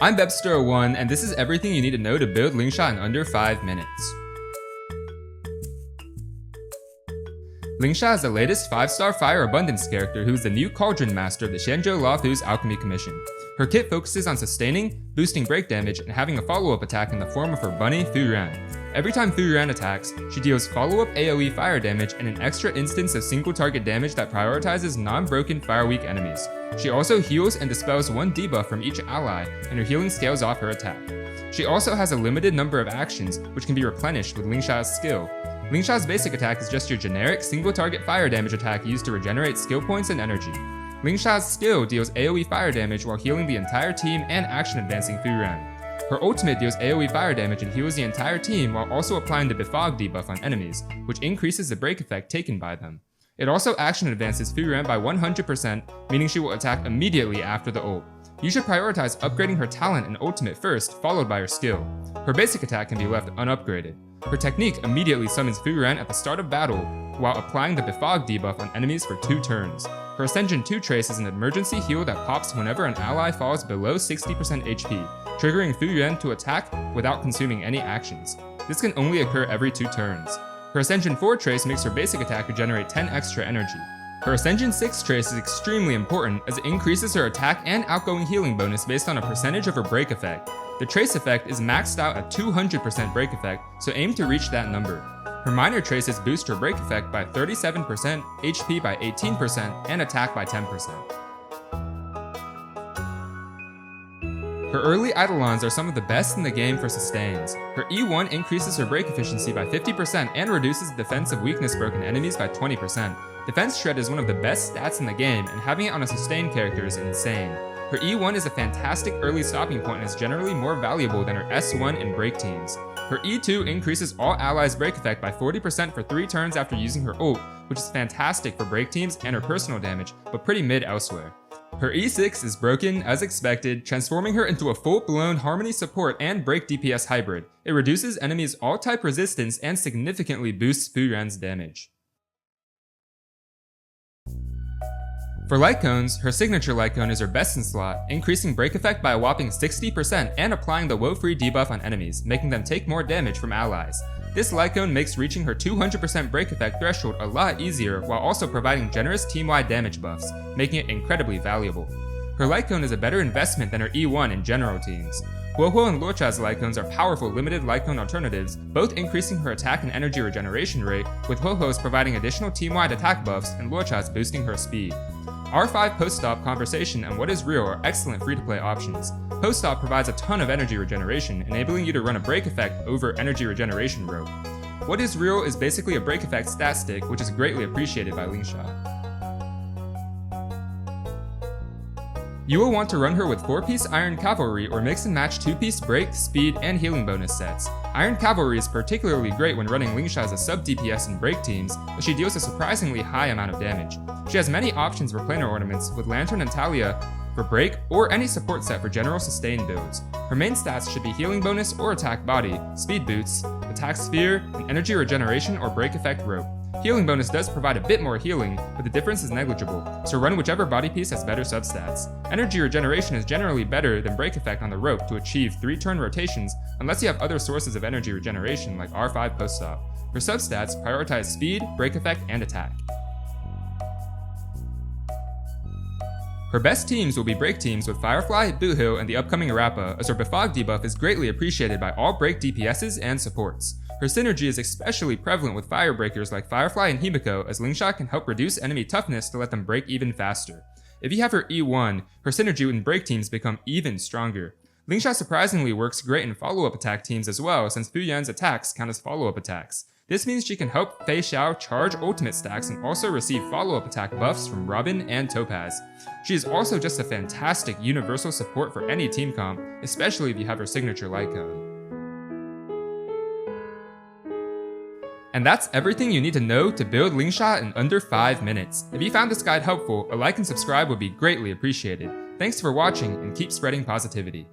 I'm Bebster01, and this is everything you need to know to build Lingsha in under 5 minutes. Lingsha is the latest 5-star Fire Abundance character who is the new Cauldron Master of the Xianzhou Luofu's Alchemy Commission. Her kit focuses on sustaining, boosting break damage, and having a follow-up attack in the form of her bunny, Fu Ran. Every time Fu Ran attacks, she deals follow-up AoE fire damage and an extra instance of single target damage that prioritizes non-broken fire-weak enemies. She also heals and dispels one debuff from each ally, and her healing scales off her attack. She also has a limited number of actions, which can be replenished with Lingsha's skill. Lingsha's basic attack is just your generic single target fire damage attack used to regenerate skill points and energy. Lingsha's skill deals AoE fire damage while healing the entire team and action advancing Fu Ran. Her ultimate deals AoE fire damage and heals the entire team while also applying the Befog debuff on enemies, which increases the break effect taken by them. It also action advances Fu Ran by 100%, meaning she will attack immediately after the ult. You should prioritize upgrading her talent and ultimate first, followed by her skill. Her basic attack can be left unupgraded. Her technique immediately summons Fu Ran at the start of battle, while applying the Befog debuff on enemies for 2 turns. Her Ascension 2 trace is an emergency heal that pops whenever an ally falls below 60% HP, triggering Fu Ran to attack without consuming any actions. This can only occur every 2 turns. Her Ascension 4 trace makes her basic attack regenerate 10 extra energy. Her Ascension 6 trace is extremely important as it increases her attack and outgoing healing bonus based on a percentage of her break effect. The trace effect is maxed out at 200% break effect, so aim to reach that number. Her minor traces boost her break effect by 37%, HP by 18%, and attack by 10%. Her early Eidolons are some of the best in the game for sustains. Her E1 increases her break efficiency by 50% and reduces the defense of weakness broken enemies by 20%. Defense Shred is one of the best stats in the game, and having it on a sustained character is insane. Her E1 is a fantastic early stopping point and is generally more valuable than her S1 in break teams. Her E2 increases all allies' break effect by 40% for 3 turns after using her ult, which is fantastic for break teams and her personal damage, but pretty mid elsewhere. Her E6 is broken, as expected, transforming her into a full-blown Harmony support and break DPS hybrid. It reduces enemies' all-type resistance and significantly boosts Fu Ran's damage. For Lightcones, her signature Lightcone is her best in slot, increasing break effect by a whopping 60% and applying the woe-free debuff on enemies, making them take more damage from allies. This Lightcone makes reaching her 200% break effect threshold a lot easier while also providing generous team-wide damage buffs, making it incredibly valuable. Her Lightcone is a better investment than her E1 in general teams. Huohuo and Luocha's Lightcones are powerful limited Lightcone alternatives, both increasing her attack and energy regeneration rate, with Huohuo's providing additional team-wide attack buffs and Luocha's boosting her speed. R5 Post-Stop, Conversation, and What is Real are excellent free-to-play options. Post-Stop provides a ton of energy regeneration, enabling you to run a break effect over energy regeneration rope. What is Real is basically a break effect stat stick, which is greatly appreciated by Lingsha. You will want to run her with 4-piece Iron Cavalry or mix and match 2-piece break, speed, and healing bonus sets. Iron Cavalry is particularly great when running Lingsha as a sub-DPS in break teams, but she deals a surprisingly high amount of damage. She has many options for planar ornaments, with Lantern and Talia for break, or any support set for general sustain builds. Her main stats should be healing bonus or attack body, speed boots, attack sphere, and energy regeneration or break effect rope. Healing bonus does provide a bit more healing, but the difference is negligible, so run whichever body piece has better substats. Energy regeneration is generally better than break effect on the rope to achieve 3-turn rotations unless you have other sources of energy regeneration like R5 Post-Stop. For substats, prioritize speed, break effect, and attack. Her best teams will be break teams with Firefly, Boothill, and the upcoming Arappa, as her Befog debuff is greatly appreciated by all break DPSs and supports. Her synergy is especially prevalent with fire breakers like Firefly and Himiko, as Lingsha can help reduce enemy toughness to let them break even faster. If you have her E1, her synergy in break teams become even stronger. Lingsha surprisingly works great in follow-up attack teams as well, since Fu Yan's attacks count as follow-up attacks. This means she can help Fei Xiao charge ultimate stacks and also receive follow-up attack buffs from Robin and Topaz. She is also just a fantastic universal support for any team comp, especially if you have her signature Lightcone. And that's everything you need to know to build Lingsha in under 5 minutes. If you found this guide helpful, a like and subscribe would be greatly appreciated. Thanks for watching and keep spreading positivity.